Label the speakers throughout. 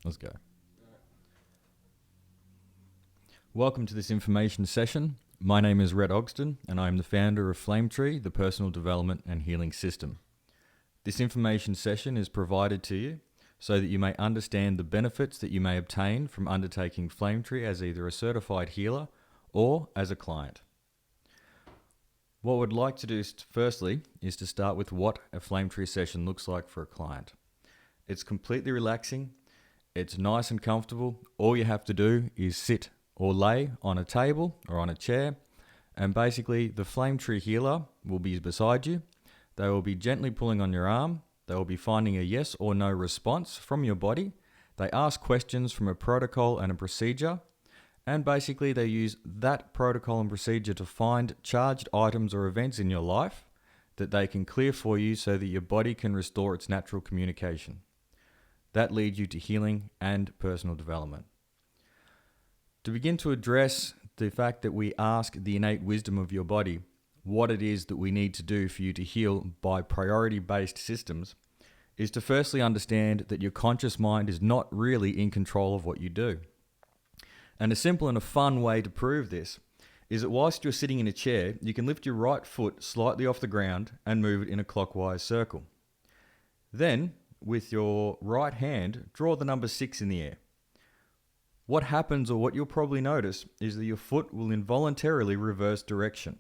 Speaker 1: Let's go. Welcome to this information session. My name is Red Ogston, and I am the founder of FlameTree, the personal development and healing system. This information session is provided to you so that you may understand the benefits that you may obtain from undertaking FlameTree as either a certified healer or as a client. What we'd like to do firstly is to start with what a FlameTree session looks like for a client. It's completely relaxing. It's nice and comfortable. All you have to do is sit or lay on a table or on a chair, and basically the FlameTree healer will be beside you. They will be gently pulling on your arm. They will be finding a yes or no response from your body. They ask questions from a protocol and a procedure, and basically they use that protocol and procedure to find charged items or events in your life that they can clear for you so that your body can restore its natural communication. That leads you to healing and personal development. To begin to address the fact that we ask the innate wisdom of your body what it is that we need to do for you to heal by priority-based systems is to firstly understand that your conscious mind is not really in control of what you do. And a simple and a fun way to prove this is that whilst you're sitting in a chair, you can lift your right foot slightly off the ground and move it in a clockwise circle. Then, with your right hand, draw the number 6 in the air. What happens, or what you'll probably notice, is that your foot will involuntarily reverse direction.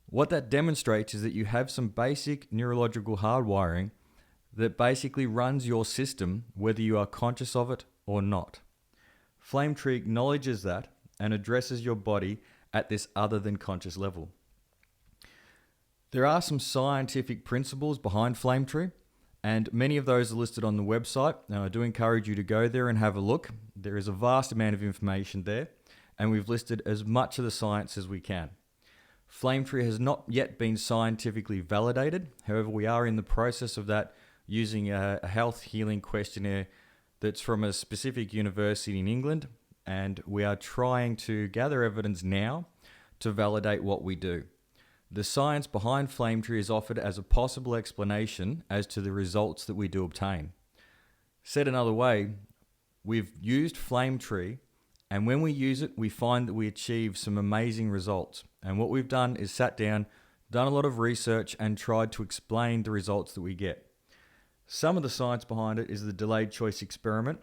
Speaker 1: What that demonstrates is that you have some basic neurological hardwiring that basically runs your system whether you are conscious of it or not. FlameTree acknowledges that and addresses your body at this other than conscious level. There are some scientific principles behind FlameTree, and many of those are listed on the website. Now, I do encourage you to go there and have a look. There is a vast amount of information there, and we've listed as much of the science as we can. FlameTree has not yet been scientifically validated. However, we are in the process of that using a health healing questionnaire that's from a specific university in England, and we are trying to gather evidence now to validate what we do. The science behind FlameTree is offered as a possible explanation as to the results that we do obtain. Said another way, we've used FlameTree, and when we use it, we find that we achieve some amazing results. And what we've done is sat down, done a lot of research, and tried to explain the results that we get. Some of the science behind it is the delayed choice experiment.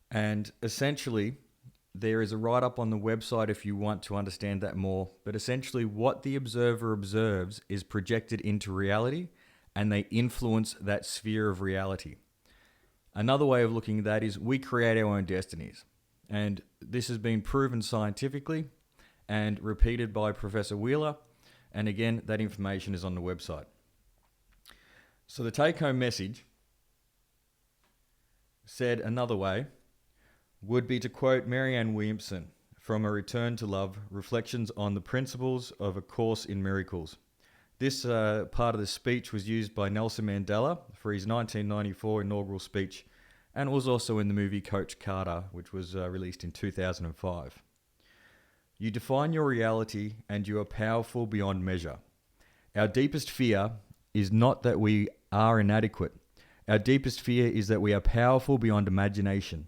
Speaker 1: And essentially, there is a write-up on the website if you want to understand that more. But essentially, what the observer observes is projected into reality, and they influence that sphere of reality. Another way of looking at that is we create our own destinies. And this has been proven scientifically and repeated by Professor Wheeler. And again, that information is on the website. So the take-home message, said another way, would be to quote Marianne Williamson from A Return to Love, Reflections on the Principles of A Course in Miracles. This part of the speech was used by Nelson Mandela for his 1994 inaugural speech, and was also in the movie Coach Carter, which was released in 2005. You define your reality and you are powerful beyond measure. Our deepest fear is not that we are inadequate. Our deepest fear is that we are powerful beyond imagination.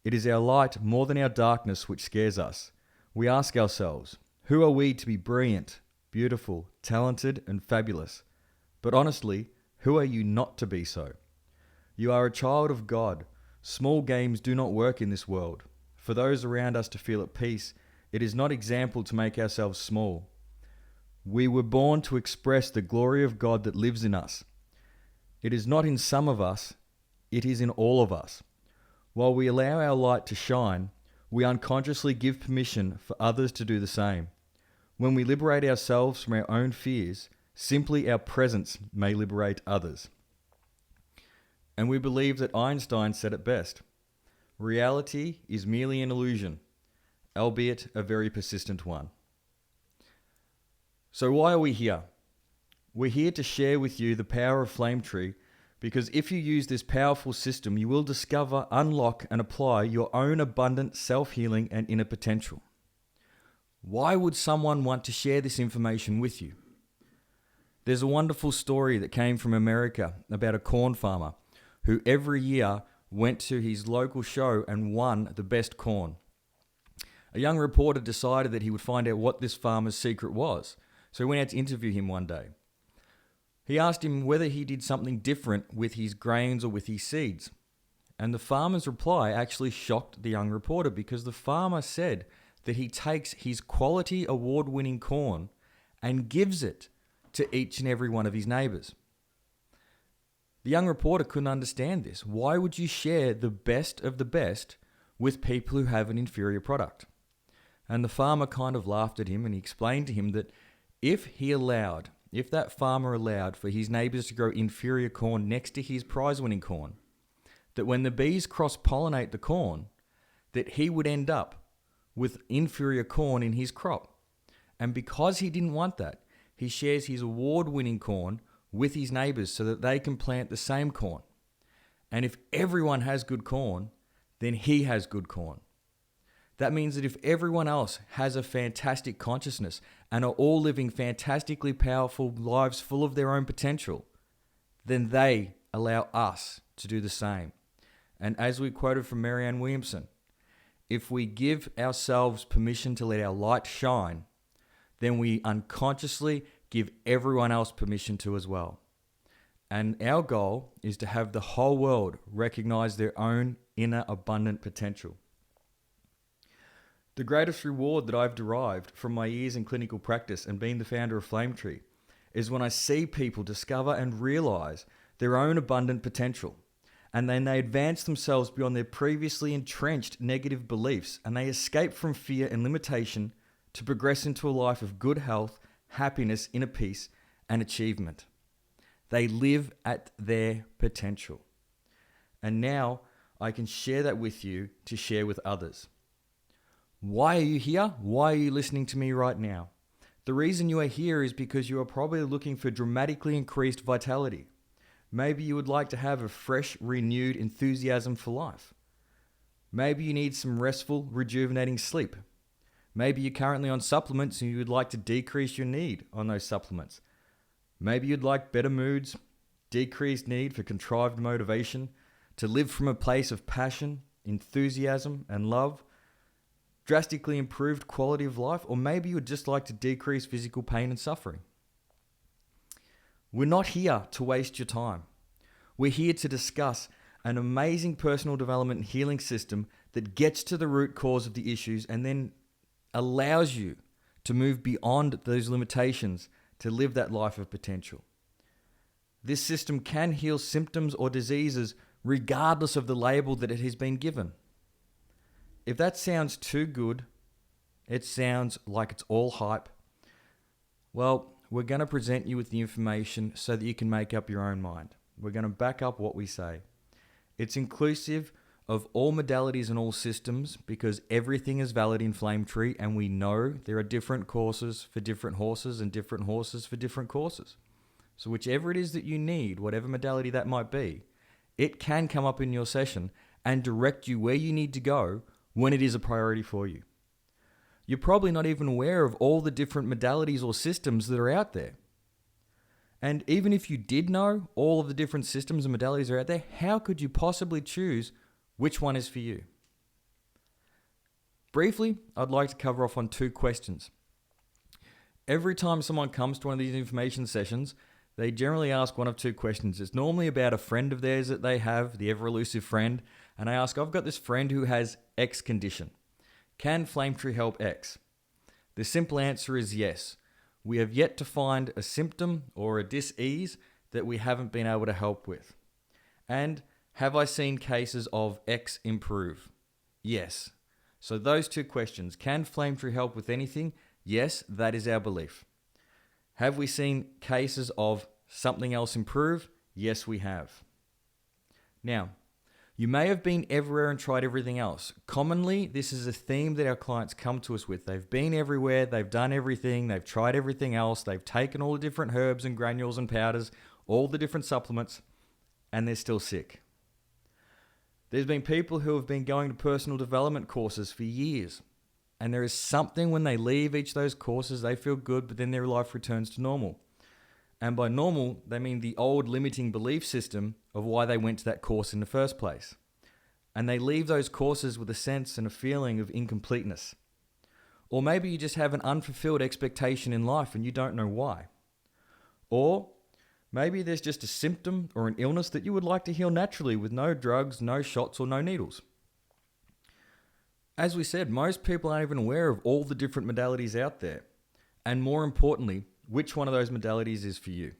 Speaker 1: It is our light more than our darkness which scares us. We ask ourselves, who are we to be brilliant, beautiful, talented, and fabulous? But honestly, who are you not to be so? You are a child of God. Small games do not work in this world. For those around us to feel at peace, it is not example to make ourselves small. We were born to express the glory of God that lives in us. It is not in some of us, it is in all of us. While we allow our light to shine, we unconsciously give permission for others to do the same. When we liberate ourselves from our own fears, simply our presence may liberate others. And we believe that Einstein said it best. Reality is merely an illusion, albeit a very persistent one. So why are we here? We're here to share with you the power of FlameTree, because if you use this powerful system, you will discover, unlock, and apply your own abundant self-healing and inner potential. Why would someone want to share this information with you? There's a wonderful story that came from America about a corn farmer who every year went to his local show and won the best corn. A young reporter decided that he would find out what this farmer's secret was, so he went out to interview him one day. He asked him whether he did something different with his grains or with his seeds. And the farmer's reply actually shocked the young reporter, because the farmer said that he takes his quality award-winning corn and gives it to each and every one of his neighbours. The young reporter couldn't understand this. Why would you share the best of the best with people who have an inferior product? And the farmer kind of laughed at him, and he explained to him that if that farmer allowed for his neighbours to grow inferior corn next to his prize-winning corn, that when the bees cross-pollinate the corn, that he would end up with inferior corn in his crop. And because he didn't want that, he shares his award-winning corn with his neighbours so that they can plant the same corn. And if everyone has good corn, then he has good corn. That means that if everyone else has a fantastic consciousness and are all living fantastically powerful lives full of their own potential, then they allow us to do the same. And as we quoted from Marianne Williamson, if we give ourselves permission to let our light shine, then we unconsciously give everyone else permission to as well. And our goal is to have the whole world recognize their own inner abundant potential. The greatest reward that I've derived from my years in clinical practice and being the founder of FlameTree is when I see people discover and realize their own abundant potential. And then they advance themselves beyond their previously entrenched negative beliefs, and they escape from fear and limitation to progress into a life of good health, happiness, inner peace, and achievement. They live at their potential. And now I can share that with you to share with others. Why are you here? Why are you listening to me right now? The reason you are here is because you are probably looking for dramatically increased vitality. Maybe you would like to have a fresh, renewed enthusiasm for life. Maybe you need some restful, rejuvenating sleep. Maybe you're currently on supplements and you would like to decrease your need on those supplements. Maybe you'd like better moods, decreased need for contrived motivation, to live from a place of passion, enthusiasm, and love, drastically improved quality of life, or maybe you would just like to decrease physical pain and suffering. We're not here to waste your time. We're here to discuss an amazing personal development and healing system that gets to the root cause of the issues and then allows you to move beyond those limitations to live that life of potential. This system can heal symptoms or diseases regardless of the label that it has been given. If that sounds too good, it sounds like it's all hype, well, we're going to present you with the information so that you can make up your own mind. We're going to back up what we say. It's inclusive of all modalities and all systems because everything is valid in FlameTree, and we know there are different courses for different horses and different horses for different courses. So whichever it is that you need, whatever modality that might be, it can come up in your session and direct you where you need to go when it is a priority for you. You're probably not even aware of all the different modalities or systems that are out there. And even if you did know all of the different systems and modalities are out there, how could you possibly choose which one is for you? Briefly, I'd like to cover off on 2 questions. Every time someone comes to one of these information sessions, they generally ask one of 2 questions. It's normally about a friend of theirs that they have, the ever-elusive friend, and I ask, I've got this friend who has X condition. Can FlameTree help X? The simple answer is yes. We have yet to find a symptom or a dis-ease that we haven't been able to help with. And have I seen cases of X improve? Yes. So those 2 questions. Can FlameTree help with anything? Yes, that is our belief. Have we seen cases of something else improve? Yes, we have. Now, you may have been everywhere and tried everything else. Commonly, this is a theme that our clients come to us with. They've been everywhere, they've done everything, they've tried everything else, they've taken all the different herbs and granules and powders, all the different supplements, and they're still sick. There's been people who have been going to personal development courses for years, and there is something when they leave each of those courses, they feel good, but then their life returns to normal. And by normal, they mean the old limiting belief system of why they went to that course in the first place. and they leave those courses with a sense and a feeling of incompleteness. Or maybe you just have an unfulfilled expectation in life and you don't know why. Or maybe there's just a symptom or an illness that you would like to heal naturally with no drugs, no shots, or no needles. As we said, most people aren't even aware of all the different modalities out there. And more importantly, which one of those modalities is for you.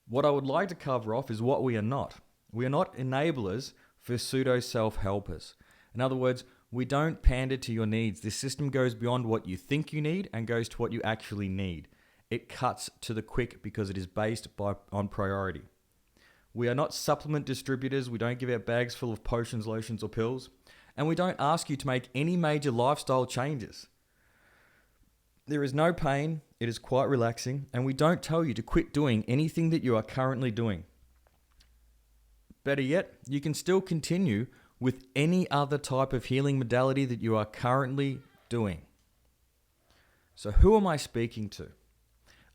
Speaker 1: What I would like to cover off is what we are not. We are not enablers for pseudo self-helpers. In other words, we don't pander to your needs. This system goes beyond what you think you need and goes to what you actually need. It cuts to the quick because it is based on priority. We are not supplement distributors. We don't give out bags full of potions, lotions, or pills. And we don't ask you to make any major lifestyle changes. There is no pain. It is quite relaxing. And we don't tell you to quit doing anything that you are currently doing. Better yet, you can still continue with any other type of healing modality that you are currently doing. So who am I speaking to?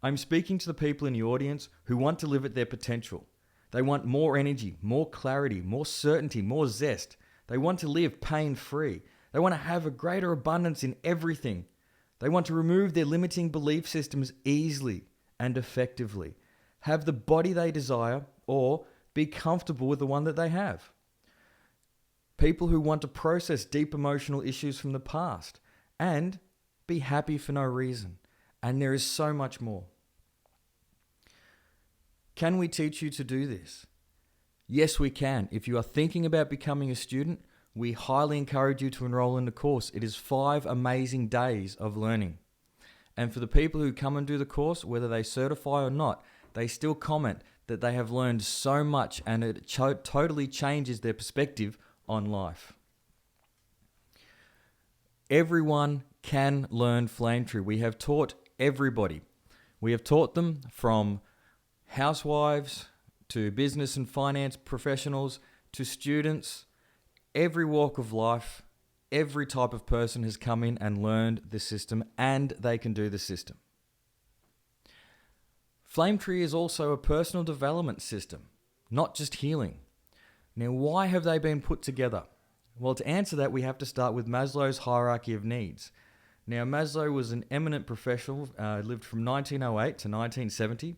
Speaker 1: I'm speaking to the people in the audience who want to live at their potential. They want more energy, more clarity, more certainty, more zest. They want to live pain-free. They want to have a greater abundance in everything. They want to remove their limiting belief systems easily and effectively, have the body they desire, or be comfortable with the one that they have. People who want to process deep emotional issues from the past and be happy for no reason. And there is so much more. Can we teach you to do this? Yes, we can. If you are thinking about becoming a student, we highly encourage you to enroll in the course. It is 5 amazing days of learning. And for the people who come and do the course, whether they certify or not, they still comment that they have learned so much and it totally changes their perspective on life. Everyone can learn FlameTree. We have taught everybody. We have taught them from housewives to business and finance professionals to students. Every walk of life, every type of person has come in and learned the system, and they can do the system. FlameTree is also a personal development system, not just healing. Now, why have they been put together? Well, to answer that, we have to start with Maslow's hierarchy of needs. Now, Maslow was an eminent professional, lived from 1908 to 1970,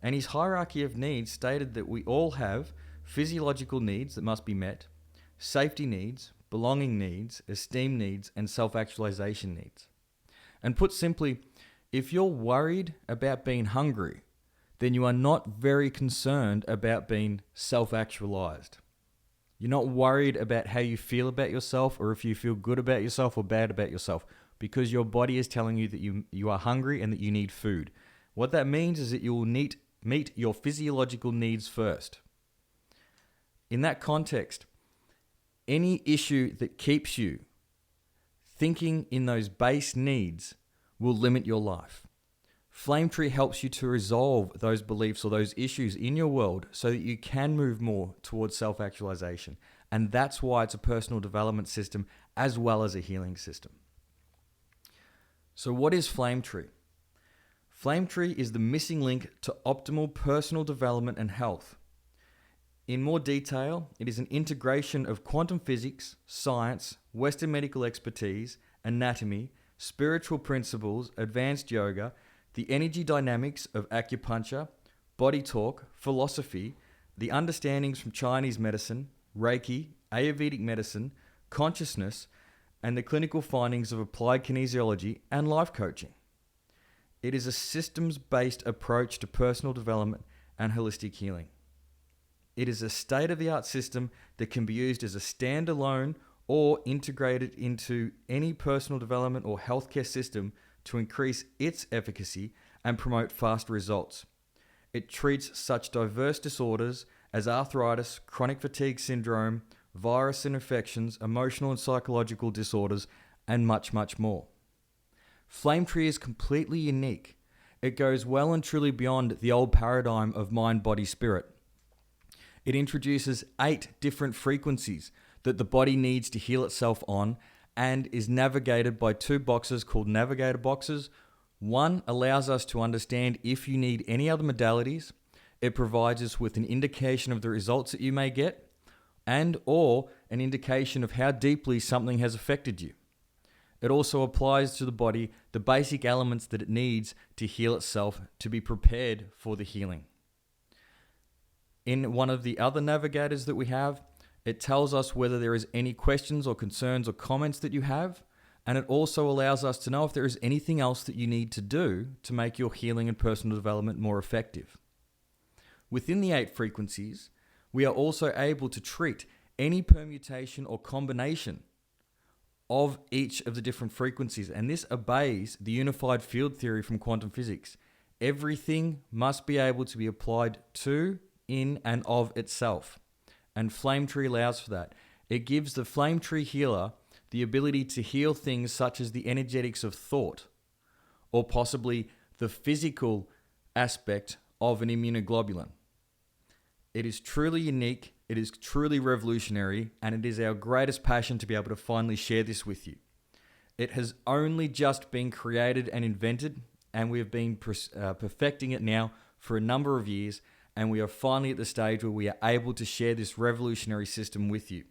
Speaker 1: and his hierarchy of needs stated that we all have physiological needs that must be met, safety needs, belonging needs, esteem needs, and self-actualization needs. And put simply, if you're worried about being hungry, then you are not very concerned about being self-actualized. You're not worried about how you feel about yourself or if you feel good about yourself or bad about yourself because your body is telling you that you are hungry and that you need food. What that means is that you will meet your physiological needs first. In that context, any issue that keeps you thinking in those base needs will limit your life. FlameTree helps you to resolve those beliefs or those issues in your world so that you can move more towards self-actualization. And that's why it's a personal development system as well as a healing system. So what is FlameTree? FlameTree is the missing link to optimal personal development and health. In more detail, it is an integration of quantum physics, science, Western medical expertise, anatomy, spiritual principles, advanced yoga, the energy dynamics of acupuncture, body talk, philosophy, the understandings from Chinese medicine, Reiki, Ayurvedic medicine, consciousness, and the clinical findings of applied kinesiology and life coaching. It is a systems-based approach to personal development and holistic healing. It is a state-of-the-art system that can be used as a standalone or integrated into any personal development or healthcare system to increase its efficacy and promote fast results. It treats such diverse disorders as arthritis, chronic fatigue syndrome, virus and infections, emotional and psychological disorders, and much, much more. FlameTree is completely unique. It goes well and truly beyond the old paradigm of mind, body, spirit. It introduces 8 different frequencies that the body needs to heal itself on and is navigated by 2 boxes called navigator boxes. One allows us to understand if you need any other modalities. It provides us with an indication of the results that you may get. and or an indication of how deeply something has affected you. It also applies to the body the basic elements that it needs to heal itself to be prepared for the healing. In one of the other navigators that we have, it tells us whether there is any questions or concerns or comments that you have, and it also allows us to know if there is anything else that you need to do to make your healing and personal development more effective. Within the 8 frequencies, we are also able to treat any permutation or combination of each of the different frequencies, and this obeys the unified field theory from quantum physics. Everything must be able to be applied to, in, and of itself, and FlameTree allows for that. It gives the FlameTree healer the ability to heal things such as the energetics of thought, or possibly the physical aspect of an immunoglobulin. It is truly unique, it is truly revolutionary, and it is our greatest passion to be able to finally share this with you. It has only just been created and invented, and we have been perfecting it now for a number of years, and we are finally at the stage where we are able to share this revolutionary system with you.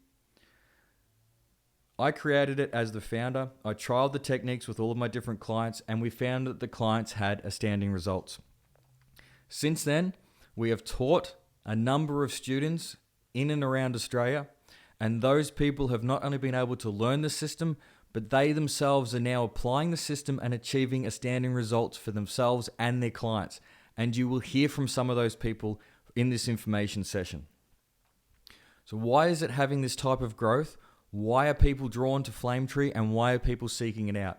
Speaker 1: I created it as the founder. I trialed the techniques with all of my different clients, and we found that the clients had outstanding results. Since then, we have taught a number of students in and around Australia, and those people have not only been able to learn the system, but they themselves are now applying the system and achieving outstanding results for themselves and their clients. And you will hear from some of those people in this information session. So why is it having this type of growth? Why are people drawn to FlameTree, and why are people seeking it out?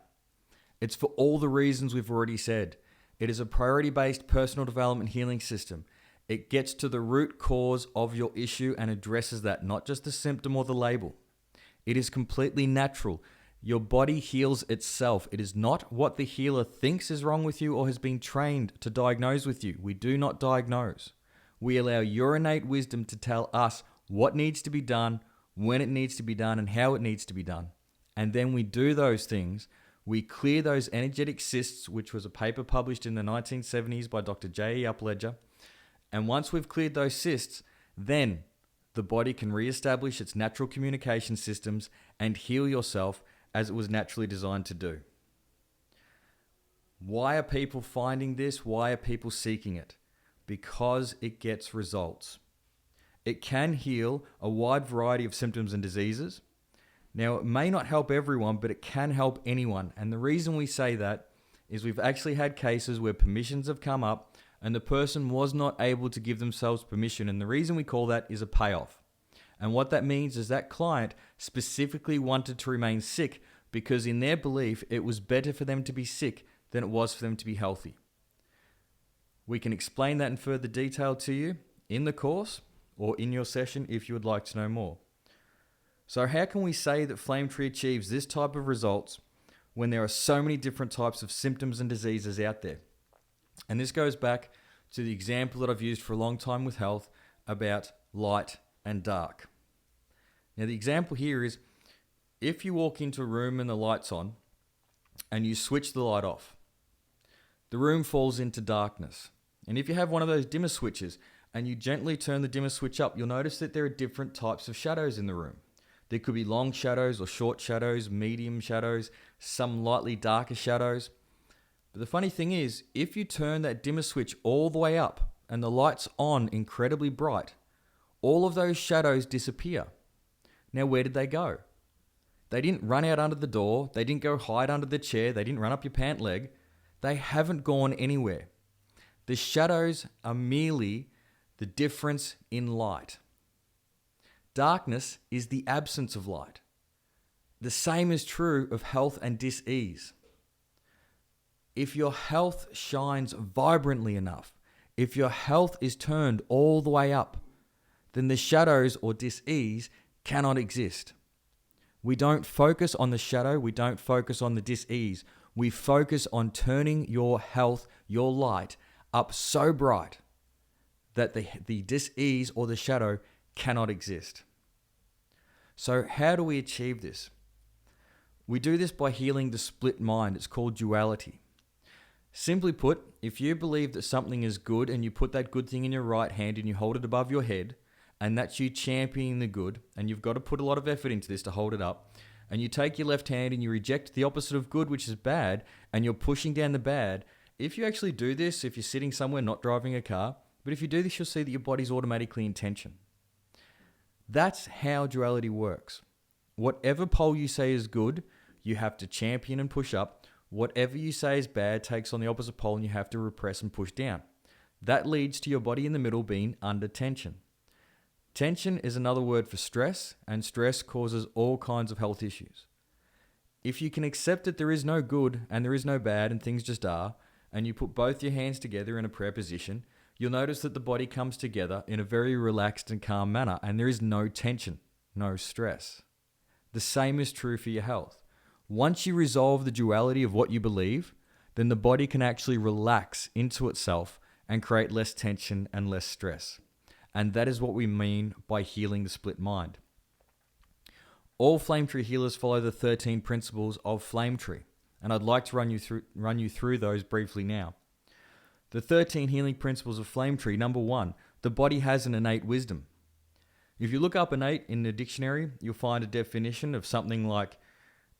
Speaker 1: It's for all the reasons we've already said. It is a priority-based personal development healing system. It gets to the root cause of your issue and addresses that, not just the symptom or the label. It is completely natural. Your body heals itself. It is not what the healer thinks is wrong with you or has been trained to diagnose with you. We do not diagnose. We allow your innate wisdom to tell us what needs to be done, when it needs to be done, and how it needs to be done. And then we do those things. We clear those energetic cysts, which was a paper published in the 1970s by Dr. J.E. Upledger. And once we've cleared those cysts, then the body can reestablish its natural communication systems and heal yourself as it was naturally designed to do. Why are people finding this? Why are people seeking it? Because it gets results. It can heal a wide variety of symptoms and diseases. Now, it may not help everyone, but it can help anyone. And the reason we say that is we've actually had cases where permissions have come up and the person was not able to give themselves permission. And the reason we call that is a payoff. And what that means is that client specifically wanted to remain sick because in their belief, it was better for them to be sick than it was for them to be healthy. We can explain that in further detail to you in the course or in your session if you would like to know more. So how can we say that FlameTree achieves this type of results when there are so many different types of symptoms and diseases out there? And this goes back to the example that I've used for a long time with health about light and dark. Now the example here is if you walk into a room and the light's on and you switch the light off, the room falls into darkness. And if you have one of those dimmer switches and you gently turn the dimmer switch up, you'll notice that there are different types of shadows in the room. There could be long shadows or short shadows, medium shadows, some lightly darker shadows. But the funny thing is, if you turn that dimmer switch all the way up and the light's on incredibly bright, all of those shadows disappear. Now, where did they go? They didn't run out under the door. They didn't go hide under the chair. They didn't run up your pant leg. They haven't gone anywhere. The shadows are merely the difference in light. Darkness is the absence of light. The same is true of health and dis-ease. If your health shines vibrantly enough, if your health is turned all the way up, then the shadows or dis-ease cannot exist. We don't focus on the shadow, we don't focus on the dis-ease. We focus on turning your health, your light, up so bright that the dis-ease or the shadow cannot exist. So how do we achieve this? We do this by healing the split mind. It's called duality. Simply put, if you believe that something is good and you put that good thing in your right hand and you hold it above your head, and that's you championing the good, and you've got to put a lot of effort into this to hold it up, and you take your left hand and you reject the opposite of good, which is bad, and you're pushing down the bad. If you actually do this, if you're sitting somewhere not driving a car, but if you do this, you'll see that your body's automatically in tension. That's how duality works. Whatever pole you say is good, you have to champion and push up. Whatever you say is bad takes on the opposite pole and you have to repress and push down. That leads to your body in the middle being under tension. Tension is another word for stress, and stress causes all kinds of health issues. If you can accept that there is no good and there is no bad and things just are, and you put both your hands together in a prayer position, you'll notice that the body comes together in a very relaxed and calm manner, and there is no tension, no stress. The same is true for your health. Once you resolve the duality of what you believe, then the body can actually relax into itself and create less tension and less stress. And that is what we mean by healing the split mind. All FlameTree healers follow the 13 principles of FlameTree, and I'd like to run you through those briefly now. The 13 healing principles of FlameTree. Number 1, the body has an innate wisdom. If you look up innate in the dictionary, you'll find a definition of something like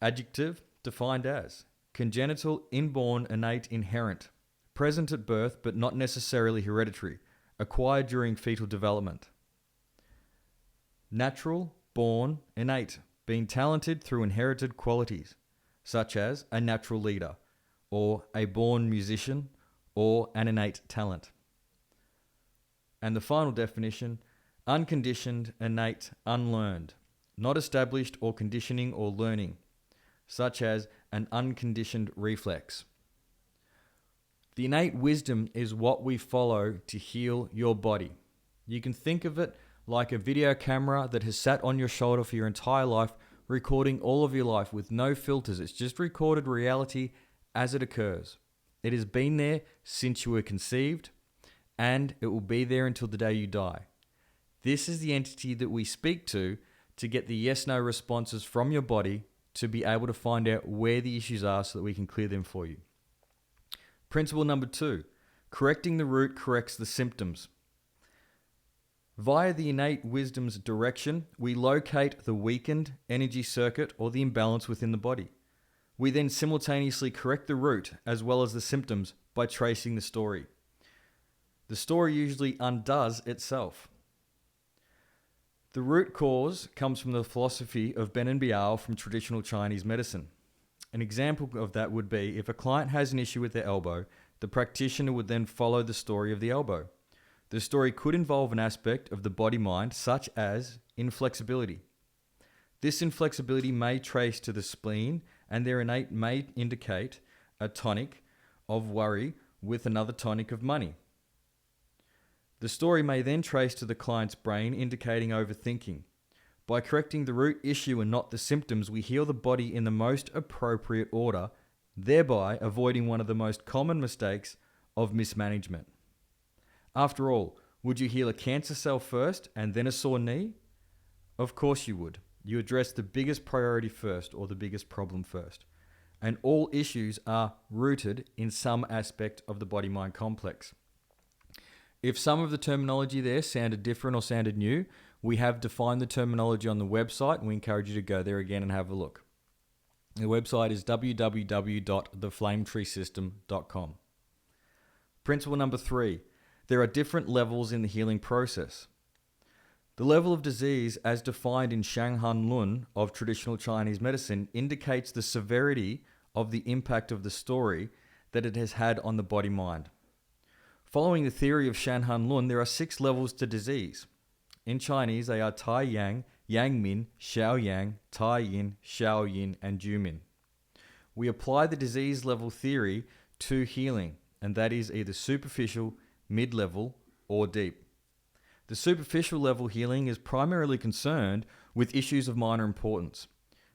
Speaker 1: adjective defined as congenital, inborn, innate, inherent, present at birth but not necessarily hereditary, acquired during fetal development. Natural, born, innate, being talented through inherited qualities, such as a natural leader, or a born musician, or an innate talent. And the final definition, unconditioned, innate, unlearned, not established or conditioning or learning, such as an unconditioned reflex. The innate wisdom is what we follow to heal your body. You can think of it like a video camera that has sat on your shoulder for your entire life, recording all of your life with no filters. It's just recorded reality as it occurs. It has been there since you were conceived, and it will be there until the day you die. This is the entity that we speak to get the yes-no responses from your body to be able to find out where the issues are so that we can clear them for you. Principle number 2, correcting the root corrects the symptoms. Via the innate wisdom's direction, we locate the weakened energy circuit or the imbalance within the body. We then simultaneously correct the root as well as the symptoms by tracing the story. The story usually undoes itself. The root cause comes from the philosophy of Ben and Biao from traditional Chinese medicine. An example of that would be if a client has an issue with their elbow, the practitioner would then follow the story of the elbow. The story could involve an aspect of the body-mind such as inflexibility. This inflexibility may trace to the spleen, and their innate may indicate a tonic of worry with another tonic of money. The story may then trace to the client's brain, indicating overthinking. By correcting the root issue and not the symptoms, we heal the body in the most appropriate order, thereby avoiding one of the most common mistakes of mismanagement. After all, would you heal a cancer cell first and then a sore knee? Of course you would. You address the biggest priority first, or the biggest problem first. And all issues are rooted in some aspect of the body-mind complex. If some of the terminology there sounded different or sounded new, we have defined the terminology on the website, and we encourage you to go there again and have a look. The website is www.theflametreesystem.com. Principle number 3, there are different levels in the healing process. The level of disease, as defined in Shanghan Lun of traditional Chinese medicine, indicates the severity of the impact of the story that it has had on the body-mind. Following the theory of Shanghan Lun, there are 6 levels to disease. In Chinese, they are Tai Yang, Yang Min, Xiao Yang, Tai Yin, Xiao Yin, and Ju Min. We apply the disease level theory to healing, and that is either superficial, mid-level, or deep. The superficial level healing is primarily concerned with issues of minor importance.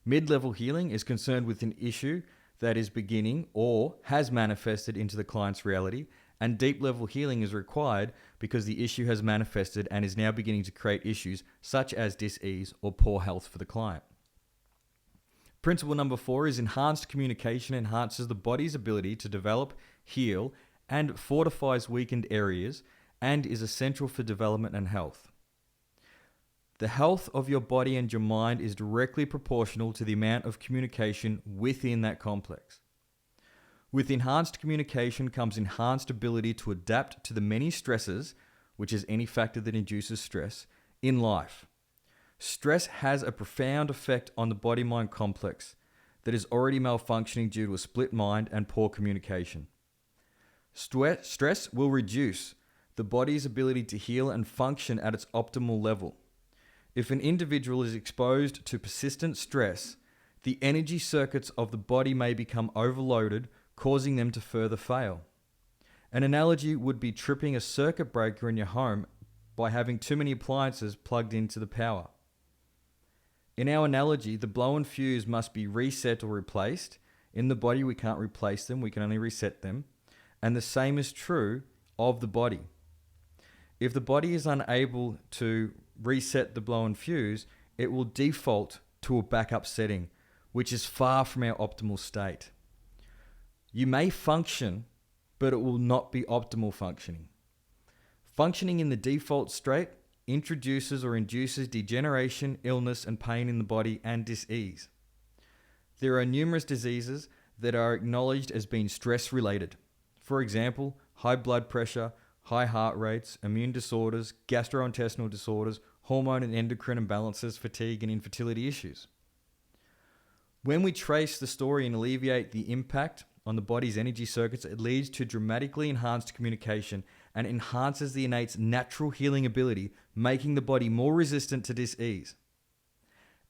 Speaker 1: Mid-level healing is concerned with an issue that is beginning or has manifested into the client's reality, and deep-level healing is required because the issue has manifested and is now beginning to create issues such as dis-ease or poor health for the client. Principle number 4 is enhanced communication enhances the body's ability to develop, heal, and fortifies weakened areas, and is essential for development and health. The health of your body and your mind is directly proportional to the amount of communication within that complex. With enhanced communication comes enhanced ability to adapt to the many stresses, which is any factor that induces stress, in life. Stress has a profound effect on the body-mind complex that is already malfunctioning due to a split mind and poor communication. Stress will reduce the body's ability to heal and function at its optimal level. If an individual is exposed to persistent stress, the energy circuits of the body may become overloaded, causing them to further fail. An analogy would be tripping a circuit breaker in your home by having too many appliances plugged into the power. In our analogy, the blown fuse must be reset or replaced. In the body, we can't replace them, we can only reset them. And the same is true of the body. If the body is unable to reset the blown fuse, it will default to a backup setting, which is far from our optimal state. You may function, but it will not be optimal functioning. Functioning in the default state introduces or induces degeneration, illness, and pain in the body and dis-ease. There are numerous diseases that are acknowledged as being stress-related. For example, high blood pressure, high heart rates, immune disorders, gastrointestinal disorders, hormone and endocrine imbalances, fatigue, and infertility issues. When we trace the story and alleviate the impact on the body's energy circuits, it leads to dramatically enhanced communication and enhances the innate's natural healing ability, making the body more resistant to dis-ease.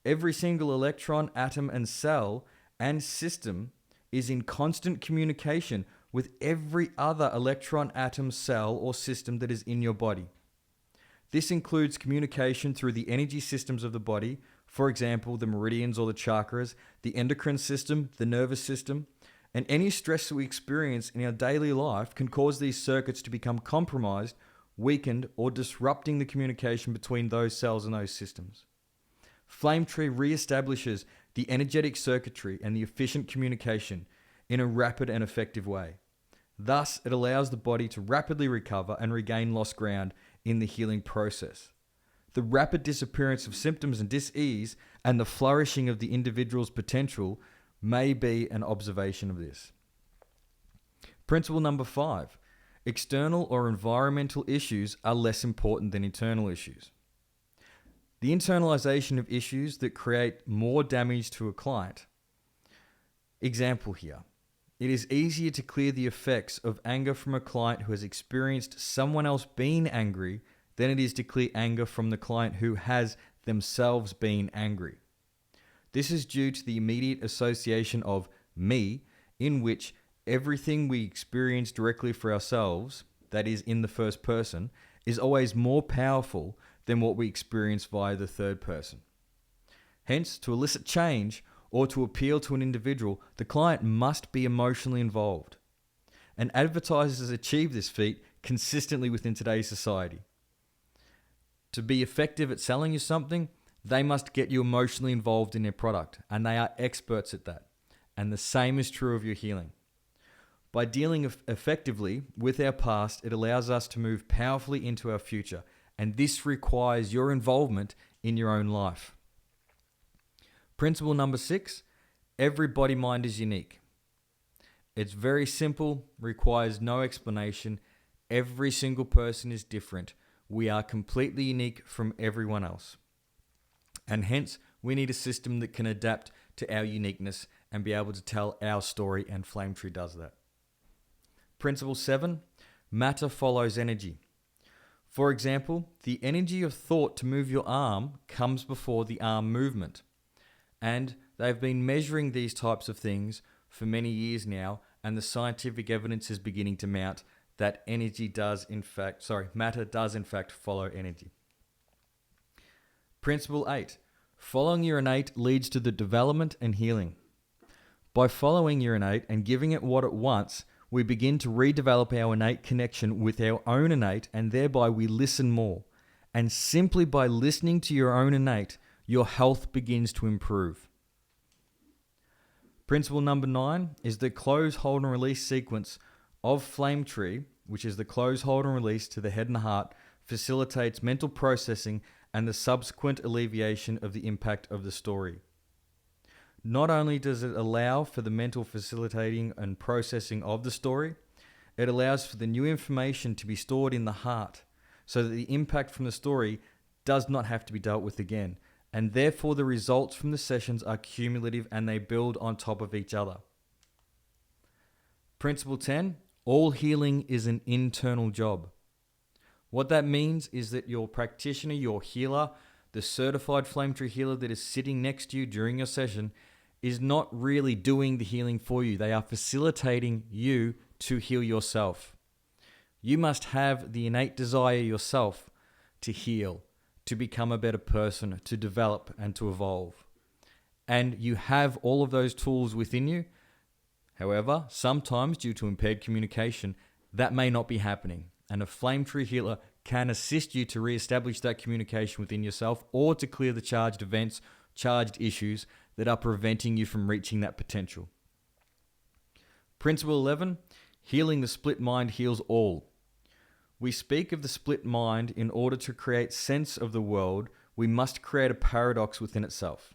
Speaker 1: Every single electron, atom, and cell and system is in constant communication with every other electron, atom, cell, or system that is in your body. This includes communication through the energy systems of the body, for example, the meridians or the chakras, the endocrine system, the nervous system, and any stress that we experience in our daily life can cause these circuits to become compromised, weakened, or disrupting the communication between those cells and those systems. FlameTree reestablishes the energetic circuitry and the efficient communication in a rapid and effective way. Thus, it allows the body to rapidly recover and regain lost ground in the healing process. The rapid disappearance of symptoms and dis-ease and the flourishing of the individual's potential may be an observation of this. Principle number 5. External or environmental issues are less important than internal issues. The internalization of issues that create more damage to a client. Example here. It is easier to clear the effects of anger from a client who has experienced someone else being angry than it is to clear anger from the client who has themselves been angry. This is due to the immediate association of me, in which everything we experience directly for ourselves, that is in the first person, is always more powerful than what we experience via the third person. Hence, to elicit change or to appeal to an individual, the client must be emotionally involved. And advertisers achieve this feat consistently within today's society. To be effective at selling you something, they must get you emotionally involved in their product, and they are experts at that. And the same is true of your healing. By dealing effectively with our past, it allows us to move powerfully into our future, and this requires your involvement in your own life. Principle number 6, every body mind is unique. It's very simple, requires no explanation. Every single person is different. We are completely unique from everyone else. And hence, we need a system that can adapt to our uniqueness and be able to tell our story, and FlameTree does that. Principle 7, matter follows energy. For example, the energy of thought to move your arm comes before the arm movement. And they've been measuring these types of things for many years now, and the scientific evidence is beginning to mount that matter does in fact follow energy. Principle 8, following your innate leads to the development and healing. By following your innate and giving it what it wants, we begin to redevelop our innate connection with our own innate, and thereby we listen more. And simply by listening to your own innate, your health begins to improve. Principle number 9 is the close, hold, and release sequence of FlameTree, which is the close, hold, and release to the head and heart, facilitates mental processing and the subsequent alleviation of the impact of the story. Not only does it allow for the mental facilitating and processing of the story, it allows for the new information to be stored in the heart so that the impact from the story does not have to be dealt with again, and therefore the results from the sessions are cumulative and they build on top of each other. Principle 10, all healing is an internal job. What that means is that your practitioner, your healer, the certified FlameTree healer that is sitting next to you during your session is not really doing the healing for you. They are facilitating you to heal yourself. You must have the innate desire yourself to heal, to become a better person, to develop and to evolve. And you have all of those tools within you. However, sometimes due to impaired communication, that may not be happening. And a FlameTree healer can assist you to re-establish that communication within yourself or to clear the charged events, charged issues that are preventing you from reaching that potential. Principle 11, healing the split mind heals all. We speak of the split mind in order to create sense of the world. We must create a paradox within itself.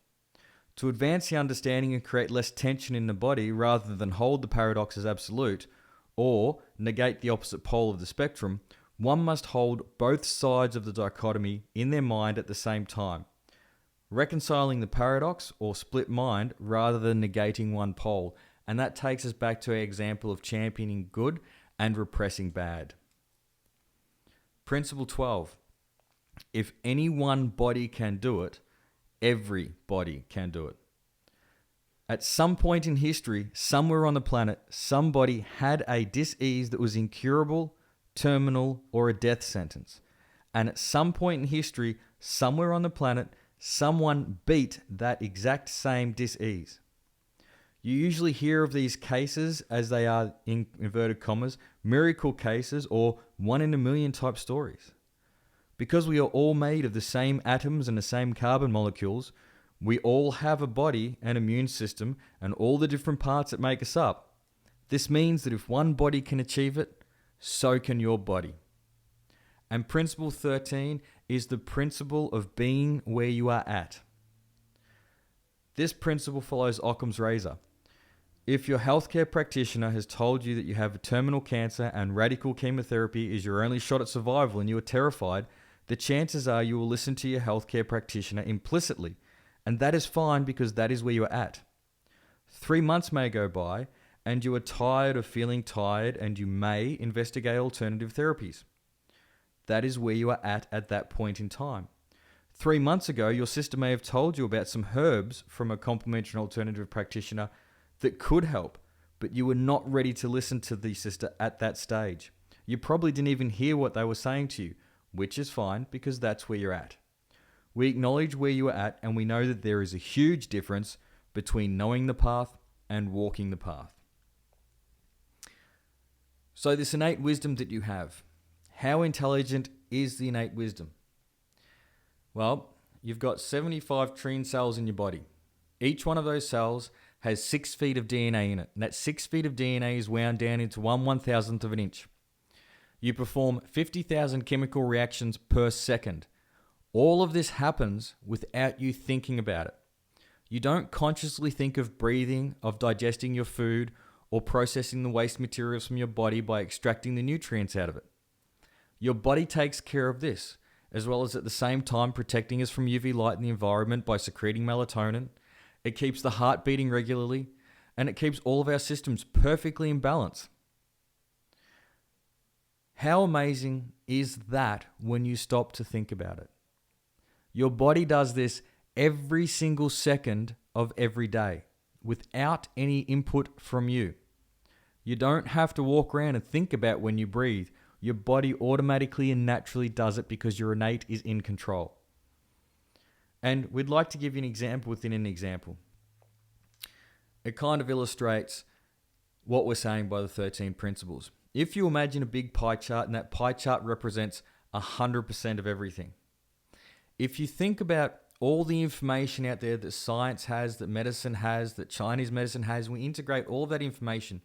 Speaker 1: To advance the understanding and create less tension in the body rather than hold the paradox as absolute or negate the opposite pole of the spectrum, one must hold both sides of the dichotomy in their mind at the same time, reconciling the paradox or split mind rather than negating one pole. And that takes us back to our example of championing good and repressing bad. Principle 12. If any one body can do it, every body can do it. At some point in history, somewhere on the planet, somebody had a dis-ease that was incurable, terminal, or a death sentence. And at some point in history, somewhere on the planet, someone beat that exact same dis-ease. You usually hear of these cases as they are, in inverted commas, miracle cases or 1 in a million type stories. Because we are all made of the same atoms and the same carbon molecules, we all have a body, an immune system, and all the different parts that make us up. This means that if one body can achieve it, so can your body. And principle 13 is the principle of being where you are at. This principle follows Occam's razor. If your healthcare practitioner has told you that you have a terminal cancer and radical chemotherapy is your only shot at survival and you are terrified, the chances are you will listen to your healthcare practitioner implicitly. And that is fine because that is where you are at. 3 months may go by and you are tired of feeling tired and you may investigate alternative therapies. That is where you are at that point in time. 3 months ago, your sister may have told you about some herbs from a complementary alternative practitioner that could help, but you were not ready to listen to the sister at that stage. You probably didn't even hear what they were saying to you, which is fine because that's where you're at. We acknowledge where you are at and we know that there is a huge difference between knowing the path and walking the path. So this innate wisdom that you have, how intelligent is the innate wisdom? Well, you've got 75 trillion cells in your body. Each one of those cells has 6 feet of DNA in it. And that 6 feet of DNA is wound down into 1/1000th of an inch. You perform 50,000 chemical reactions per second. All of this happens without you thinking about it. You don't consciously think of breathing, of digesting your food, or processing the waste materials from your body by extracting the nutrients out of it. Your body takes care of this, as well as at the same time protecting us from UV light in the environment by secreting melatonin. It keeps the heart beating regularly, and it keeps all of our systems perfectly in balance. How amazing is that when you stop to think about it? Your body does this every single second of every day without any input from you. You don't have to walk around and think about when you breathe. Your body automatically and naturally does it because your innate is in control. And we'd like to give you an example within an example. It kind of illustrates what we're saying by the 13 principles. If you imagine a big pie chart and that pie chart represents 100% of everything. If you think about all the information out there that science has, that medicine has, that Chinese medicine has, we integrate all of that information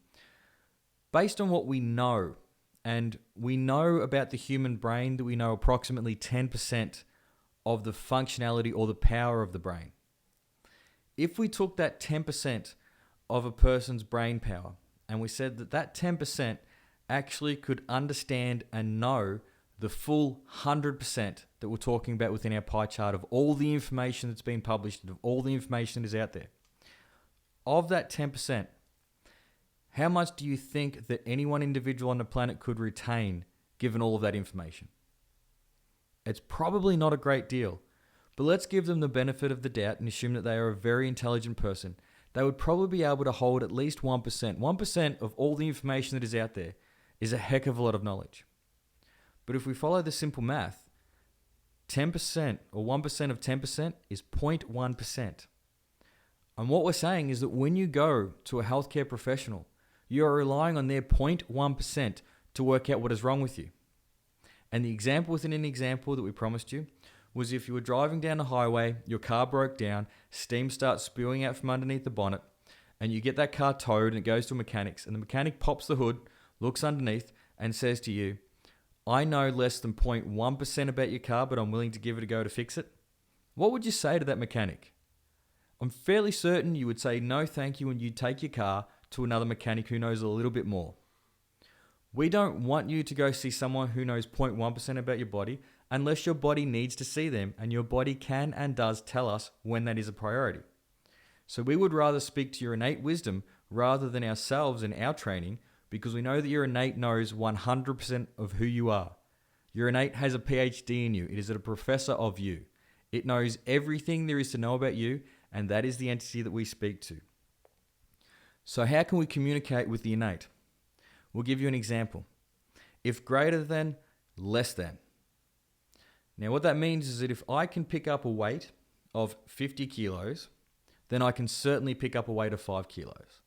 Speaker 1: based on what we know. And we know about the human brain that we know approximately 10% of the functionality or the power of the brain. If we took that 10% of a person's brain power and we said that that 10% actually could understand and know the full 100% that we're talking about within our pie chart of all the information that's been published, of all the information that is out there, of that 10%, how much do you think that any one individual on the planet could retain given all of that information? It's probably not a great deal, but let's give them the benefit of the doubt and assume that they are a very intelligent person. They would probably be able to hold at least 1%. 1% of all the information that is out there is a heck of a lot of knowledge. But if we follow the simple math, 10% or 1% of 10% is 0.1%. And what we're saying is that when you go to a healthcare professional, you are relying on their 0.1% to work out what is wrong with you. And the example within an example that we promised you was if you were driving down the highway, your car broke down, steam starts spewing out from underneath the bonnet, and you get that car towed and it goes to a mechanic's, and the mechanic pops the hood, looks underneath, and says to you, I know less than 0.1% about your car, but I'm willing to give it a go to fix it. What would you say to that mechanic? I'm fairly certain you would say no thank you and you'd take your car to another mechanic who knows a little bit more. We don't want you to go see someone who knows 0.1% about your body unless your body needs to see them and your body can and does tell us when that is a priority. So we would rather speak to your innate wisdom rather than ourselves and our training, because we know that your innate knows 100% of who you are. Your innate has a PhD in you. It is a professor of you. It knows everything there is to know about you, and that is the entity that we speak to. So how can we communicate with the innate? We'll give you an example. If greater than, less than. Now what that means is that if I can pick up a weight of 50 kilos, then I can certainly pick up a weight of 5 kilos.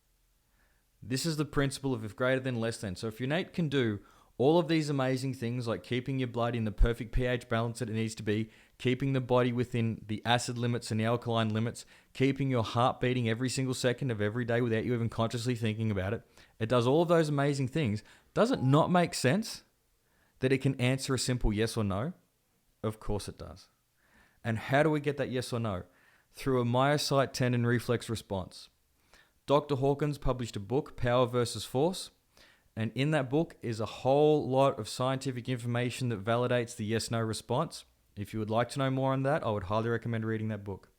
Speaker 1: This is the principle of if greater than, less than. So if your innate can do all of these amazing things like keeping your blood in the perfect pH balance that it needs to be, keeping the body within the acid limits and the alkaline limits, keeping your heart beating every single second of every day without you even consciously thinking about it, it does all of those amazing things. Does it not make sense that it can answer a simple yes or no? Of course it does. And how do we get that yes or no? Through a myocyte tendon reflex response. Dr. Hawkins published a book, Power versus Force, and in that book is a whole lot of scientific information that validates the yes-no response. If you would like to know more on that, I would highly recommend reading that book.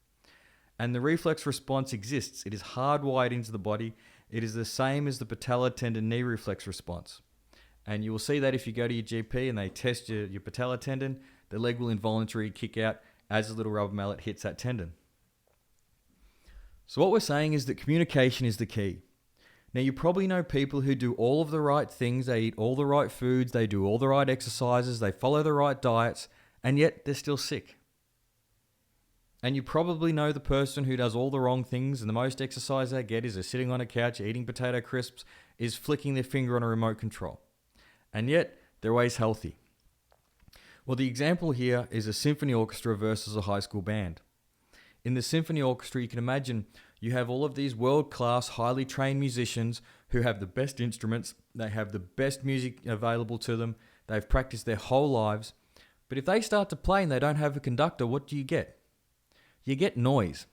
Speaker 1: And the reflex response exists. It is hardwired into the body. It is the same as the patellar tendon knee reflex response. And you will see that if you go to your GP and they test your patellar tendon, the leg will involuntarily kick out as the little rubber mallet hits that tendon. So what we're saying is that communication is the key. Now you probably know people who do all of the right things, they eat all the right foods, they do all the right exercises, they follow the right diets, and yet they're still sick. And you probably know the person who does all the wrong things and the most exercise they get is they're sitting on a couch eating potato crisps, is flicking their finger on a remote control. And yet they're always healthy. Well, the example here is a symphony orchestra versus a high school band. In the symphony orchestra, you can imagine you have all of these world-class, highly trained musicians who have the best instruments, they have the best music available to them, they've practiced their whole lives. But if they start to play and they don't have a conductor, what do you get? You get noise.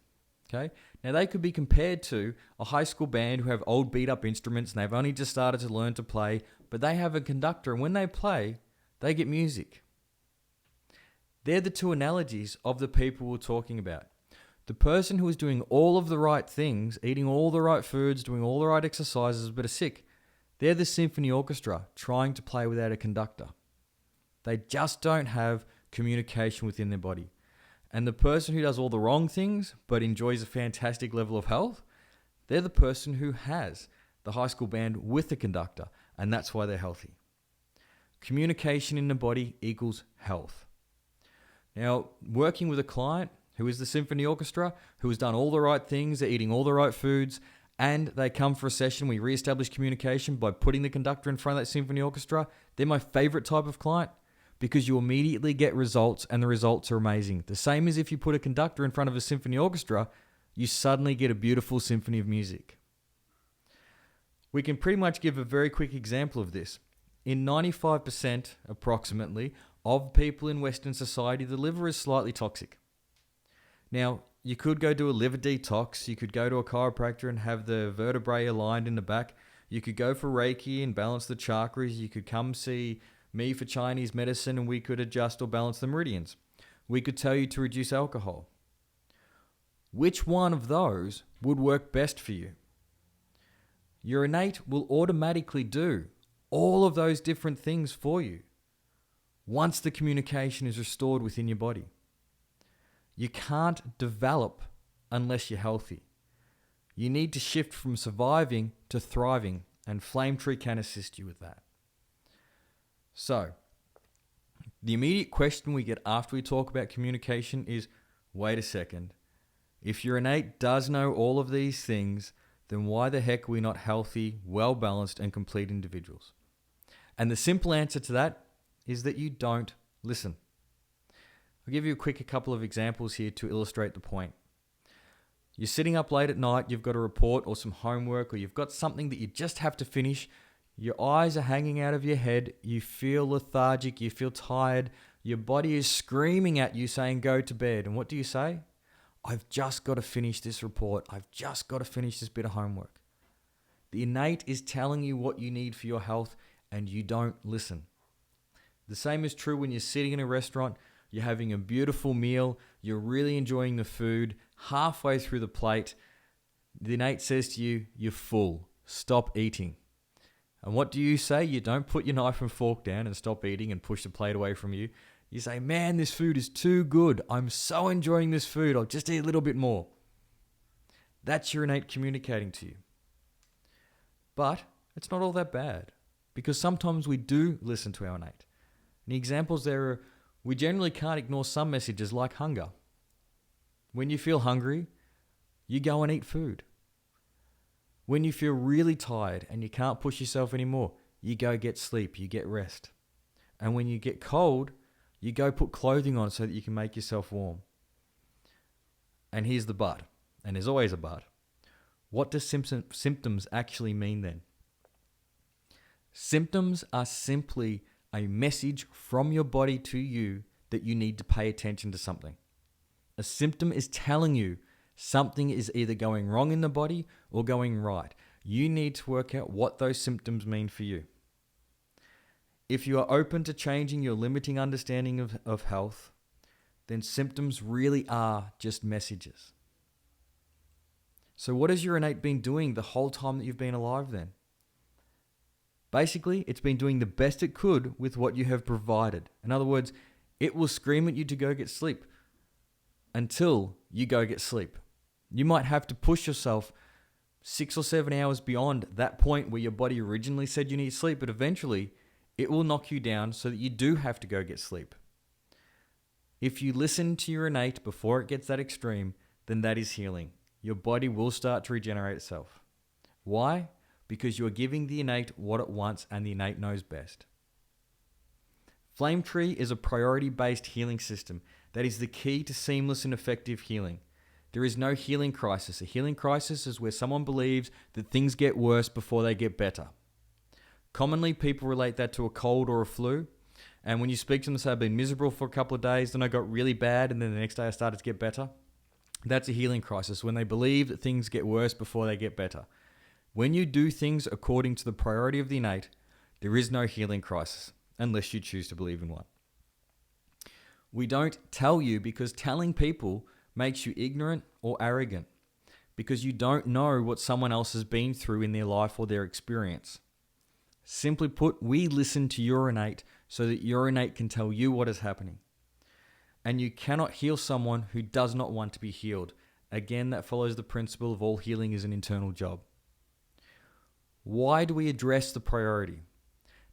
Speaker 1: Okay? Now they could be compared to a high school band who have old beat-up instruments and they've only just started to learn to play, but they have a conductor, and when they play, they get music. They're the two analogies of the people we're talking about. The person who is doing all of the right things, eating all the right foods, doing all the right exercises, but are sick, they're the symphony orchestra trying to play without a conductor. They just don't have communication within their body. And the person who does all the wrong things, but enjoys a fantastic level of health, they're the person who has the high school band with a conductor, and that's why they're healthy. Communication in the body equals health. Now, working with a client who is the symphony orchestra, who has done all the right things, they're eating all the right foods, and they come for a session, we re-establish communication by putting the conductor in front of that symphony orchestra, they're my favorite type of client because you immediately get results and the results are amazing. The same as if you put a conductor in front of a symphony orchestra, you suddenly get a beautiful symphony of music. We can pretty much give a very quick example of this. In 95% approximately of people in Western society, the liver is slightly toxic. Now, you could go do a liver detox. You could go to a chiropractor and have the vertebrae aligned in the back. You could go for Reiki and balance the chakras. You could come see me for Chinese medicine and we could adjust or balance the meridians. We could tell you to reduce alcohol. Which one of those would work best for you? Your innate will automatically do all of those different things for you once the communication is restored within your body. You can't develop unless you're healthy. You need to shift from surviving to thriving, and FlameTree can assist you with that. So, the immediate question we get after we talk about communication is, wait a second, if your innate does know all of these things, then why the heck are we not healthy, well-balanced, and complete individuals? And the simple answer to that is that you don't listen. I'll give you a couple of examples here to illustrate the point. You're sitting up late at night, you've got a report or some homework, or you've got something that you just have to finish. Your eyes are hanging out of your head, you feel lethargic, you feel tired, your body is screaming at you saying go to bed. And what do you say? I've just got to finish this report. I've just got to finish this bit of homework. The innate is telling you what you need for your health and you don't listen. The same is true when you're sitting in a restaurant, you're having a beautiful meal, you're really enjoying the food, halfway through the plate, the innate says to you, you're full, stop eating. And what do you say? You don't put your knife and fork down and stop eating and push the plate away from you. You say, man, this food is too good. I'm so enjoying this food. I'll just eat a little bit more. That's your innate communicating to you. But it's not all that bad because sometimes we do listen to our innate. And the examples there are, we generally can't ignore some messages like hunger. When you feel hungry, you go and eat food. When you feel really tired and you can't push yourself anymore, you go get sleep, you get rest. And when you get cold, you go put clothing on so that you can make yourself warm. And here's the but, and there's always a but. What do symptoms actually mean then? Symptoms are simply a message from your body to you that you need to pay attention to something. A symptom is telling you something is either going wrong in the body or going right. You need to work out what those symptoms mean for you. If you are open to changing your limiting understanding of health, then symptoms really are just messages. So what has your innate been doing the whole time that you've been alive then? Basically, it's been doing the best it could with what you have provided. In other words, it will scream at you to go get sleep until you go get sleep. You might have to push yourself 6 or 7 hours beyond that point where your body originally said you need sleep, but eventually it will knock you down so that you do have to go get sleep. If you listen to your innate before it gets that extreme, then that is healing. Your body will start to regenerate itself. Why? Because you are giving the innate what it wants and the innate knows best. FlameTree is a priority-based healing system that is the key to seamless and effective healing. There is no healing crisis. A healing crisis is where someone believes that things get worse before they get better. Commonly, people relate that to a cold or a flu. And when you speak to them and say, I've been miserable for a couple of days, then I got really bad, and then the next day I started to get better. That's a healing crisis, when they believe that things get worse before they get better. When you do things according to the priority of the innate, there is no healing crisis, unless you choose to believe in one. We don't tell you because telling people makes you ignorant or arrogant, because you don't know what someone else has been through in their life or their experience. Simply put, we listen to your innate so that your innate can tell you what is happening. And you cannot heal someone who does not want to be healed. Again, that follows the principle of all healing is an internal job. Why do we address the priority?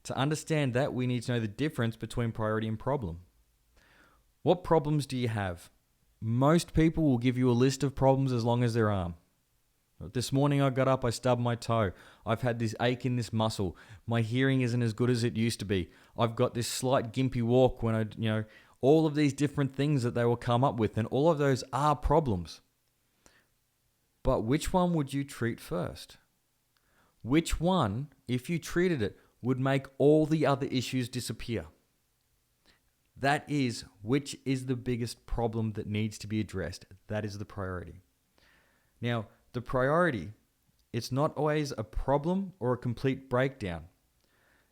Speaker 1: To understand that, we need to know the difference between priority and problem. What problems do you have? Most people will give you a list of problems as long as their arm. This morning I got up, I stubbed my toe. I've had this ache in this muscle. My hearing isn't as good as it used to be. I've got this slight gimpy walk when all of these different things that they will come up with, and all of those are problems. But which one would you treat first? Which one, if you treated it, would make all the other issues disappear? That is, which is the biggest problem that needs to be addressed? That is the priority. Now, the priority, it's not always a problem or a complete breakdown.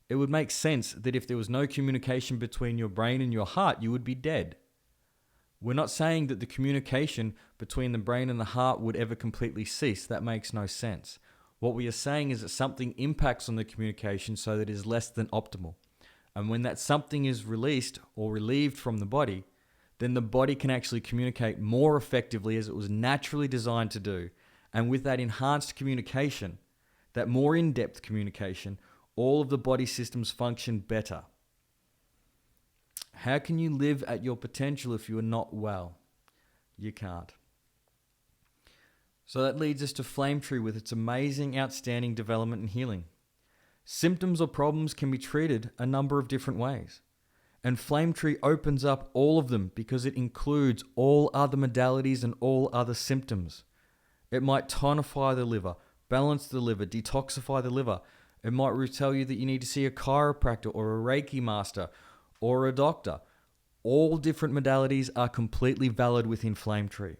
Speaker 1: It would make sense that if there was no communication between your brain and your heart, you would be dead. We're not saying that the communication between the brain and the heart would ever completely cease. That makes no sense. What we are saying is that something impacts on the communication so that it is less than optimal. And when that something is released or relieved from the body, then the body can actually communicate more effectively as it was naturally designed to do. And with that enhanced communication, that more in-depth communication, all of the body systems function better. How can you live at your potential if you are not well? You can't. So that leads us to FlameTree with its amazing, outstanding development and healing. Symptoms or problems can be treated a number of different ways. And FlameTree opens up all of them because it includes all other modalities and all other symptoms. It might tonify the liver, balance the liver, detoxify the liver. It might tell you that you need to see a chiropractor or a Reiki master or a doctor. All different modalities are completely valid within FlameTree.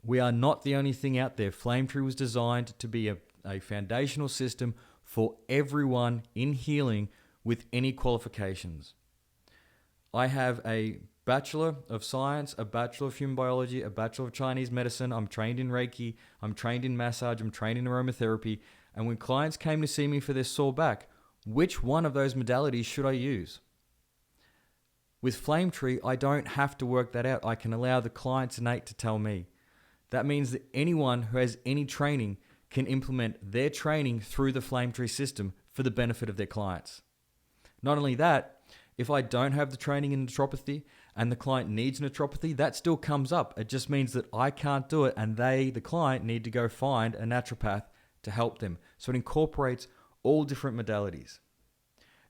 Speaker 1: We are not the only thing out there. FlameTree was designed to be a foundational system for everyone in healing with any qualifications. I have a Bachelor of Science, a Bachelor of Human Biology, a Bachelor of Chinese Medicine. I'm trained in Reiki. I'm trained in massage. I'm trained in aromatherapy. And when clients came to see me for their sore back, which one of those modalities should I use? With FlameTree, I don't have to work that out. I can allow the client's innate to tell me. That means that anyone who has any training can implement their training through the FlameTree system for the benefit of their clients. Not only that, if I don't have the training in naturopathy and the client needs naturopathy, that still comes up. It just means that I can't do it and they, the client, need to go find a naturopath to help them. So it incorporates all different modalities.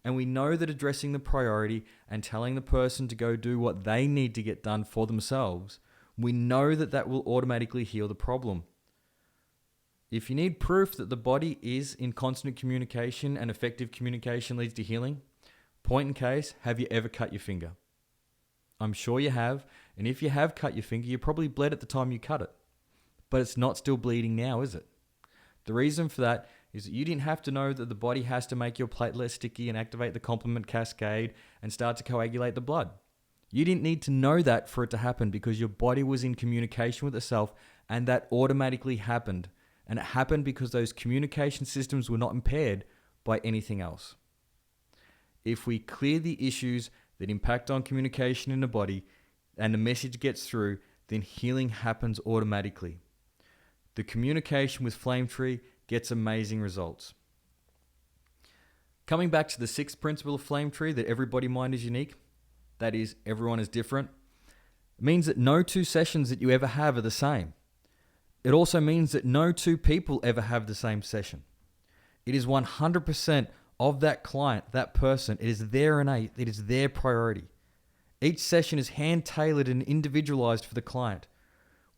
Speaker 1: And we know that addressing the priority and telling the person to go do what they need to get done for themselves, we know that that will automatically heal the problem. If you need proof that the body is in constant communication and effective communication leads to healing, point in case, have you ever cut your finger? I'm sure you have, and if you have cut your finger, you probably bled at the time you cut it. But it's not still bleeding now, is it? The reason for that is that you didn't have to know that the body has to make your platelets sticky and activate the complement cascade and start to coagulate the blood. You didn't need to know that for it to happen because your body was in communication with itself and that automatically happened. And it happened because those communication systems were not impaired by anything else. If we clear the issues that impact on communication in the body and the message gets through, then healing happens automatically. The communication with FlameTree gets amazing results. Coming back to the sixth principle of FlameTree, that every body mind is unique, that is, everyone is different, it means that no two sessions that you ever have are the same. It also means that no two people ever have the same session. It is 100% of that client, that person. It is their innate, it is their priority. Each session is hand-tailored and individualized for the client.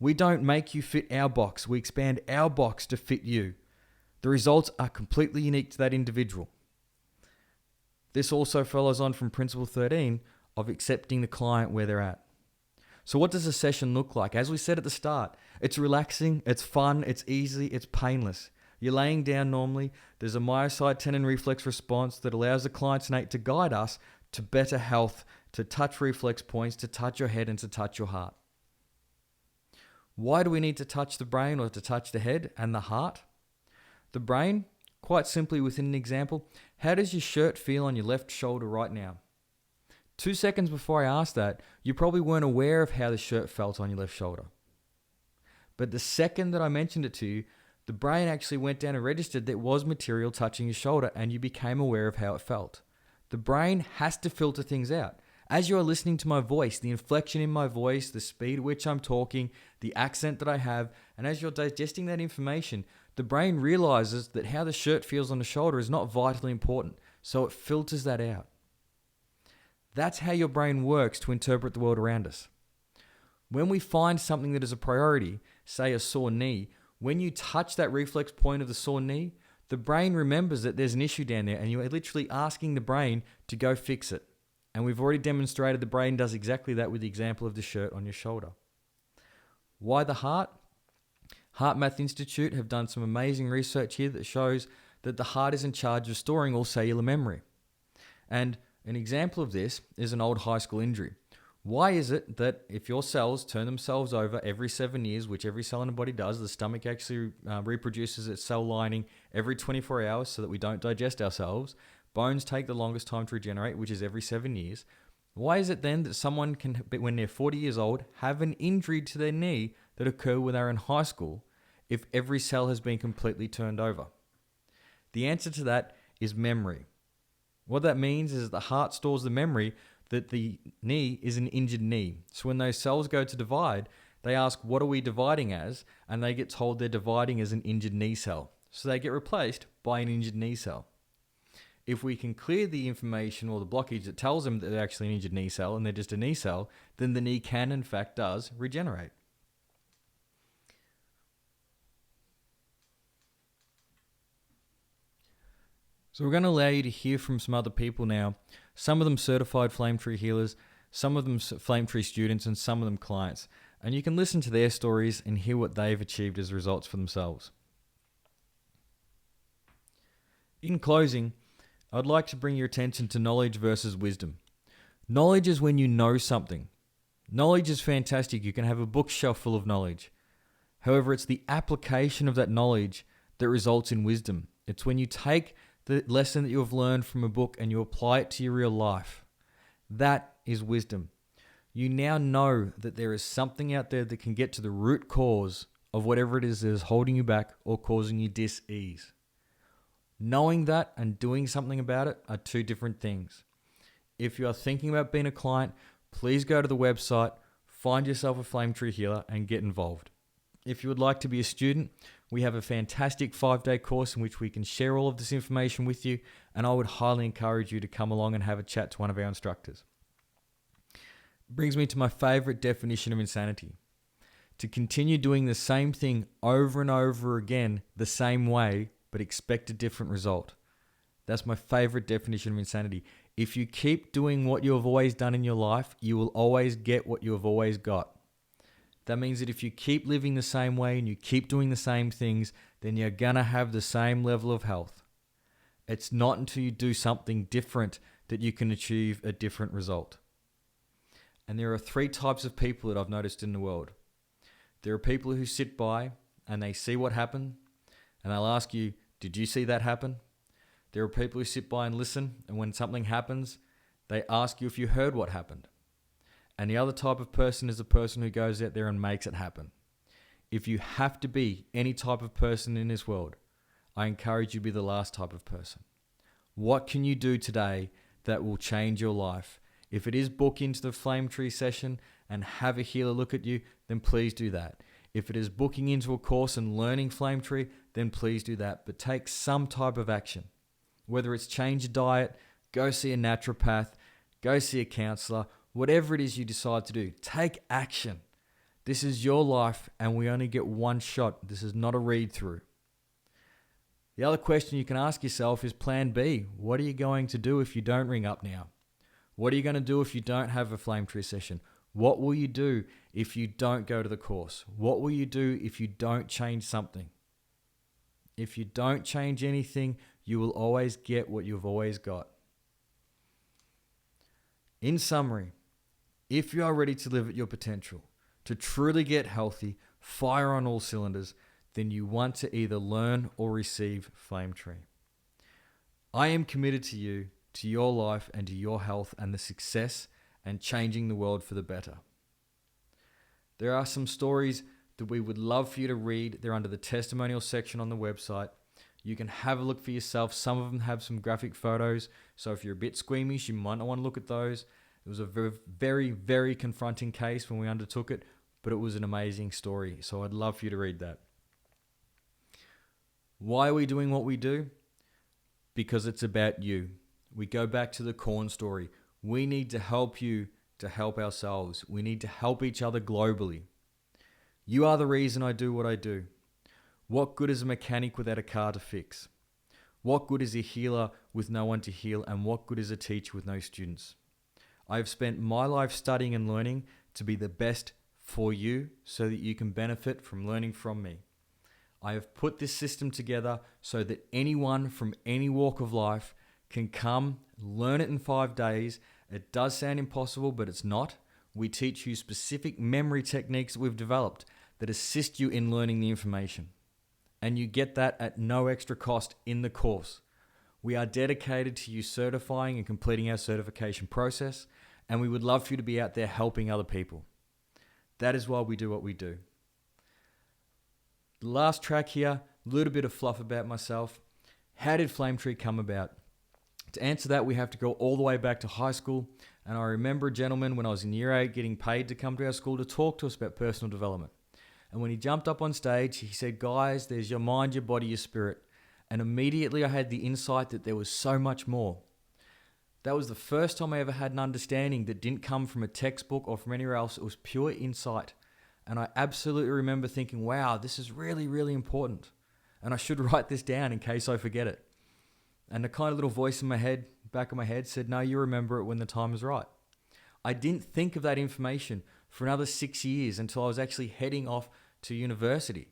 Speaker 1: We don't make you fit our box. We expand our box to fit you. The results are completely unique to that individual. This also follows on from principle 13 of accepting the client where they're at. So what does a session look like? As we said at the start, it's relaxing, it's fun, it's easy, it's painless. You're laying down normally. There's a myocyte tendon reflex response that allows the client's innate to guide us to better health, to touch reflex points, to touch your head and to touch your heart. Why do we need to touch the brain or to touch the head and the heart? The brain, quite simply within an example, how does your shirt feel on your left shoulder right now? 2 seconds before I asked that, you probably weren't aware of how the shirt felt on your left shoulder. But the second that I mentioned it to you, the brain actually went down and registered there was material touching your shoulder and you became aware of how it felt. The brain has to filter things out. As you are listening to my voice, the inflection in my voice, the speed at which I'm talking, the accent that I have, and as you're digesting that information, the brain realizes that how the shirt feels on the shoulder is not vitally important, so it filters that out. That's how your brain works to interpret the world around us. When we find something that is a priority, say a sore knee, when you touch that reflex point of the sore knee, the brain remembers that there's an issue down there and you're literally asking the brain to go fix it. And we've already demonstrated the brain does exactly that with the example of the shirt on your shoulder. Why the heart? Heart Math Institute have done some amazing research here that shows that the heart is in charge of storing all cellular memory. And an example of this is an old high school injury. Why is it that if your cells turn themselves over every 7 years, which every cell in the body does, the stomach actually reproduces its cell lining every 24 hours so that we don't digest ourselves, bones take the longest time to regenerate, which is every 7 years. Why is it then that someone can, when they're 40 years old, have an injury to their knee that occurred when they were in high school if every cell has been completely turned over? The answer to that is memory. What that means is the heart stores the memory that the knee is an injured knee. So when those cells go to divide, they ask, what are we dividing as? And they get told they're dividing as an injured knee cell. So they get replaced by an injured knee cell. If we can clear the information or the blockage that tells them that they're actually an injured knee cell and they're just a knee cell, then the knee can, in fact, does regenerate. So we're going to allow you to hear from some other people now, some of them certified FlameTree healers, some of them FlameTree students, and some of them clients. And you can listen to their stories and hear what they've achieved as results for themselves. In closing, I'd like to bring your attention to knowledge versus wisdom. Knowledge is when you know something. Knowledge is fantastic. You can have a bookshelf full of knowledge. However, it's the application of that knowledge that results in wisdom. It's when you take the lesson that you have learned from a book and you apply it to your real life. That is wisdom. You now know that there is something out there that can get to the root cause of whatever it is that is holding you back or causing you dis-ease. Knowing that and doing something about it are two different things. If you are thinking about being a client, please go to the website, find yourself a FlameTree healer and get involved. If you would like to be a student, we have a fantastic 5-day course in which we can share all of this information with you, and I would highly encourage you to come along and have a chat to one of our instructors. Brings me to my favorite definition of insanity. To continue doing the same thing over and over again the same way, but expect a different result. That's my favorite definition of insanity. If you keep doing what you have always done in your life, you will always get what you have always got. That means that if you keep living the same way and you keep doing the same things, then you're going to have the same level of health. It's not until you do something different that you can achieve a different result. And there are 3 types of people that I've noticed in the world. There are people who sit by and they see what happened and they'll ask you, did you see that happen? There are people who sit by and listen, and when something happens, they ask you if you heard what happened. And the other type of person is the person who goes out there and makes it happen. If you have to be any type of person in this world, I encourage you to be the last type of person. What can you do today that will change your life? If it is book into the FlameTree session and have a healer look at you, then please do that. If it is booking into a course and learning FlameTree, then please do that. But take some type of action. Whether it's change your diet, go see a naturopath, go see a counselor, whatever it is you decide to do, take action. This is your life and we only get one shot. This is not a read through. The other question you can ask yourself is plan B. What are you going to do if you don't ring up now? What are you going to do if you don't have a FlameTree session? What will you do if you don't go to the course? What will you do if you don't change something? If you don't change anything, you will always get what you've always got. In summary, if you are ready to live at your potential, to truly get healthy, fire on all cylinders, then you want to either learn or receive FlameTree. I am committed to you, to your life and to your health and the success and changing the world for the better. There are some stories that we would love for you to read. They're under the testimonial section on the website. You can have a look for yourself. Some of them have some graphic photos. So if you're a bit squeamish, you might not want to look at those. It was a very, very confronting case when we undertook it, but it was an amazing story. So I'd love for you to read that. Why are we doing what we do? Because it's about you. We go back to the corn story. We need to help you to help ourselves. We need to help each other globally. You are the reason I do what I do. What good is a mechanic without a car to fix? What good is a healer with no one to heal? And what good is a teacher with no students? I have spent my life studying and learning to be the best for you so that you can benefit from learning from me. I have put this system together so that anyone from any walk of life can come, learn it in 5 days. It does sound impossible, but it's not. We teach you specific memory techniques that we've developed that assist you in learning the information. And you get that at no extra cost in the course. We are dedicated to you certifying and completing our certification process, and we would love for you to be out there helping other people. That is why we do what we do. The last track here, a little bit of fluff about myself. How did FlameTree come about? To answer that, we have to go all the way back to high school. And I remember a gentleman when I was in year 8 getting paid to come to our school to talk to us about personal development. And when he jumped up on stage, he said, guys, there's your mind, your body, your spirit. And immediately I had the insight that there was so much more. That was the first time I ever had an understanding that didn't come from a textbook or from anywhere else. It was pure insight. And I absolutely remember thinking, wow, this is really, really important. And I should write this down in case I forget it. And the kind of little voice in my head, back of my head said, no, you remember it when the time is right. I didn't think of that information for another 6 years until I was actually heading off to university.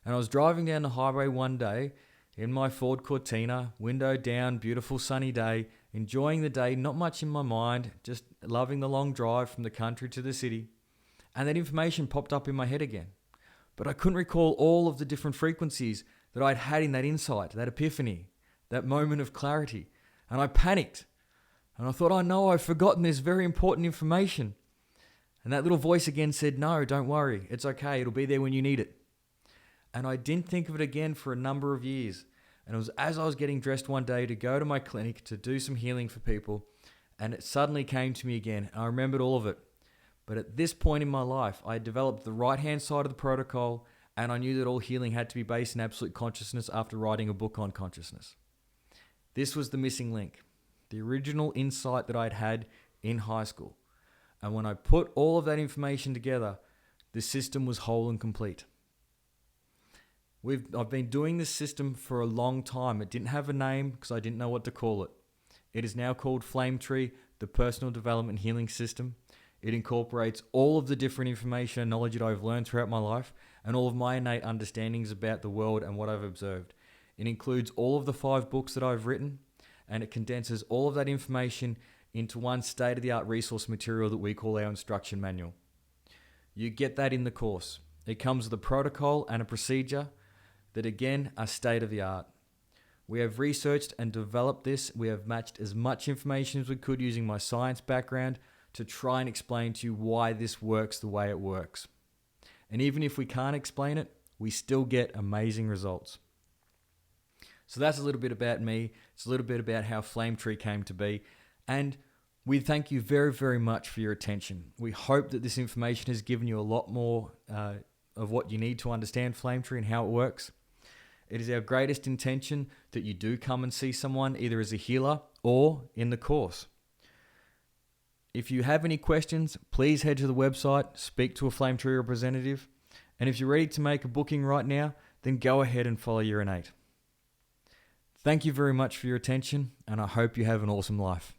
Speaker 1: And I was driving down the highway one day in my Ford Cortina, window down, beautiful sunny day, enjoying the day, not much in my mind, just loving the long drive from the country to the city. And that information popped up in my head again. But I couldn't recall all of the different frequencies that I'd had in that insight, that epiphany, that moment of clarity. And I panicked. And I thought, oh no, I've forgotten this very important information. And that little voice again said, no, don't worry. It's okay. It'll be there when you need it. And I didn't think of it again for a number of years. And it was as I was getting dressed one day to go to my clinic to do some healing for people. And it suddenly came to me again. And I remembered all of it. But at this point in my life, I had developed the right-hand side of the protocol. And I knew that all healing had to be based in absolute consciousness after writing a book on consciousness. This was the missing link. The original insight that I'd had in high school. And when I put all of that information together, the system was whole and complete. I've been doing this system for a long time. It didn't have a name because I didn't know what to call it. It is now called FlameTree, the Personal Development Healing System. It incorporates all of the different information and knowledge that I've learned throughout my life and all of my innate understandings about the world and what I've observed. It includes all of the 5 books that I've written, and it condenses all of that information into one state-of-the-art resource material that we call our instruction manual. You get that in the course. It comes with a protocol and a procedure that again are state-of-the-art. We have researched and developed this. We have matched as much information as we could using my science background to try and explain to you why this works the way it works. And even if we can't explain it, we still get amazing results. So that's a little bit about me. It's a little bit about how FlameTree came to be. And we thank you very, very much for your attention. We hope that this information has given you a lot more of what you need to understand FlameTree and how it works. It is our greatest intention that you do come and see someone either as a healer or in the course. If you have any questions, please head to the website, speak to a FlameTree representative. And if you're ready to make a booking right now, then go ahead and follow your innate. Thank you very much for your attention, and I hope you have an awesome life.